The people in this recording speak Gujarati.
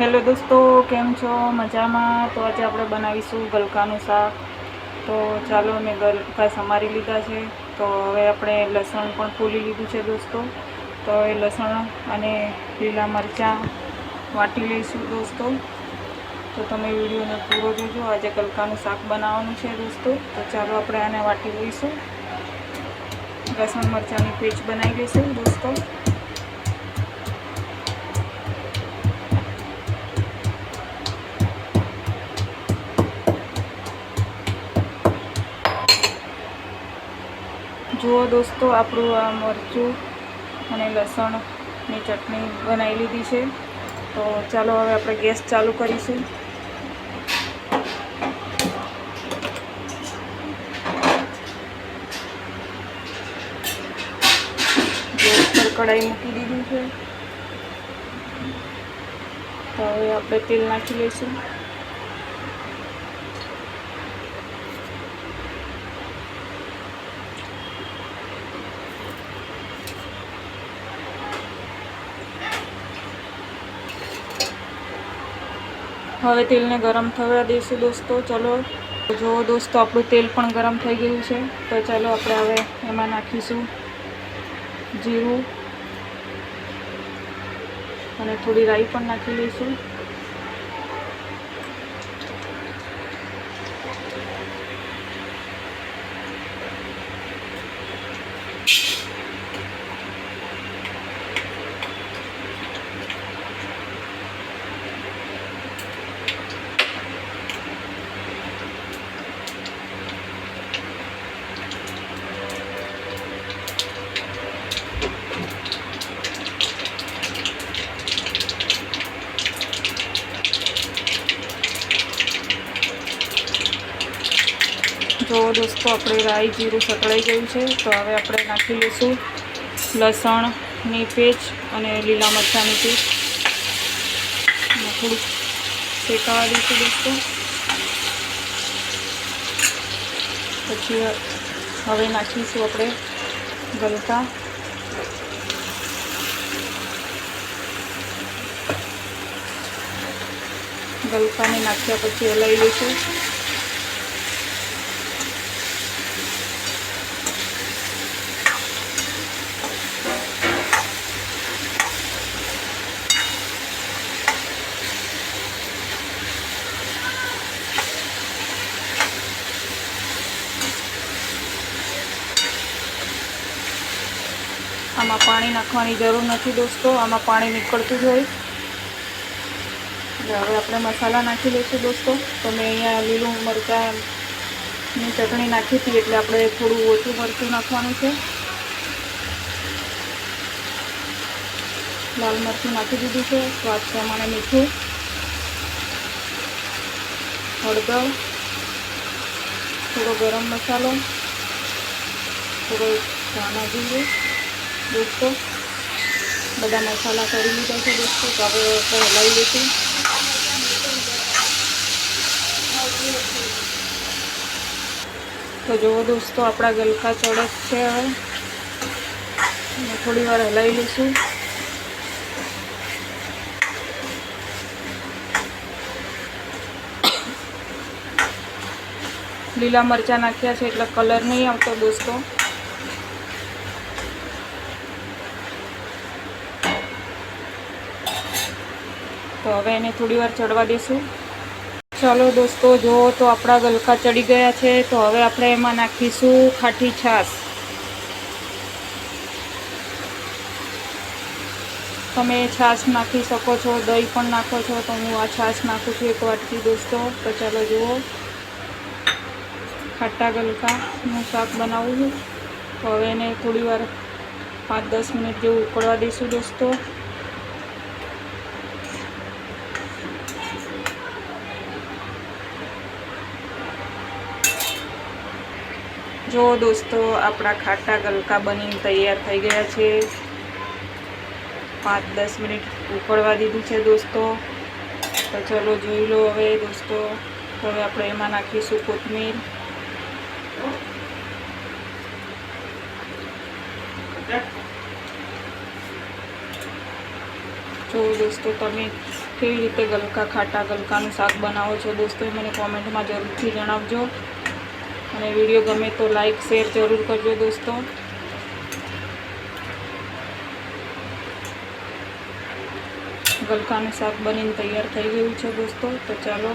હેલો દોસ્તો, કેમ છો? મજામાં? તો આજે આપણે બનાવીશું ગલકાનું શાક. તો ચાલો, મેં ગલકા સમારી લીધા છે. તો હવે આપણે લસણ પણ ફોલી લીધું છે દોસ્તો. તો એ લસણ અને લીલા મરચાં વાટી લઈશું દોસ્તો. તો તમે વિડીયોને પૂરો જોજો. આજે ગલકાનું શાક બનાવવાનું છે દોસ્તો. તો ચાલો આપણે આને વાટી લઈશું. લસણ મરચાંની પેસ્ટ બનાવી લઈશું દોસ્તો. જુઓ દોસ્તો, આપણું આ મરચું અને લસણની ચટણી બનાવી લીધી છે. તો ચાલો હવે આપણે ગેસ ચાલુ કરીશું. ગેસ પર કઢાઈ મૂકી દીધી છે. તો હવે આપણે તેલ નાખી લઈશું. હવે તેલને ગરમ થવા દઈશું દોસ્તો. ચલો જો દોસ્તો, આપણું તેલ પણ ગરમ થઈ ગયું છે. તો ચાલો આપણે હવે એમાં નાખીશું જીરું અને થોડી રાઈ પણ નાખી લઈશું. જો દોસ્તો, આપણે રાઈ જીરું સતળાઈ ગયું છે. તો હવે આપણે નાખી લઈશું લસણની પેસ્ટ અને લીલા મરચાંની પેસ્ટ. થોડુંક શેકાવા દઈશું દોસ્તો. પછી હવે નાખીશું આપણે ગલકા. ગલકાને નાખ્યા પછી હલાવી લઈશું. આમાં પાણી નાખવાની જરૂર નથી દોસ્તો. આમાં પાણી નીકળતું જ હોય. હવે આપણે મસાલા નાખી લઈશું દોસ્તો. તો મેં અહીંયા લીલું મરચાંની ચટણી નાખી હતી, એટલે આપણે થોડું ઓછું મરચું નાખવાનું છે. લાલ મરચું નાખી દીધું છે. સ્વાદ પ્રમાણે મીઠું, હળદર, થોડો ગરમ મસાલો, થોડો ધાણા જીરું દોસ્તો. બધા મસાલા કરી લીધા છે દોસ્તો. તો હવે આપણે હલાવી લઈશું. તો જુઓ દોસ્તો, આપણા ગલકા ચડક છે. હવે થોડી વાર હલાવી લઈશું. લીલા મરચાં નાખ્યા છે એટલે કલર નહીં આવતો દોસ્તો. તો હવે એને થોડી વાર ચડવા દઈશું. ચાલો દોસ્તો, જુઓ તો આપણા ગલકા ચડી ગયા છે. તો હવે આપણે એમાં નાખીશું ખાટી છાશ. તમે છાશ નાખી શકો છો, દહીં પણ નાખો છો. તો હું આ છાશ નાખું છું 1 વાટકી દોસ્તો. તો ચાલો જુઓ, ખાટા ગલકાનું શાક બનાવું છું. તો હવે એને થોડી વાર 5-10 મિનિટ જેવું ઉકળવા દઈશું દોસ્તો. જો દોસ્તો, આપણા ખાટા ગલકા બનીને તૈયાર થઈ ગયા છે. 5-10 મિનિટ ઉકળવા દીધું છે દોસ્તો. તો ચલો જોઈ લો હવે દોસ્તો. તો હવે આપણે એમાં નાખીશું કોથમીર. જો દોસ્તો, તમે કેવી રીતે ખાટા ગલકાનું શાક બનાવો છો દોસ્તો, એ મને કોમેન્ટમાં જરૂરથી જણાવજો. અને વિડીયો ગમે તો લાઈક શેર જરૂર કરજો દોસ્તો. ગલકાનું શાક બનીને તૈયાર થઈ ગયું છે દોસ્તો. તો ચાલો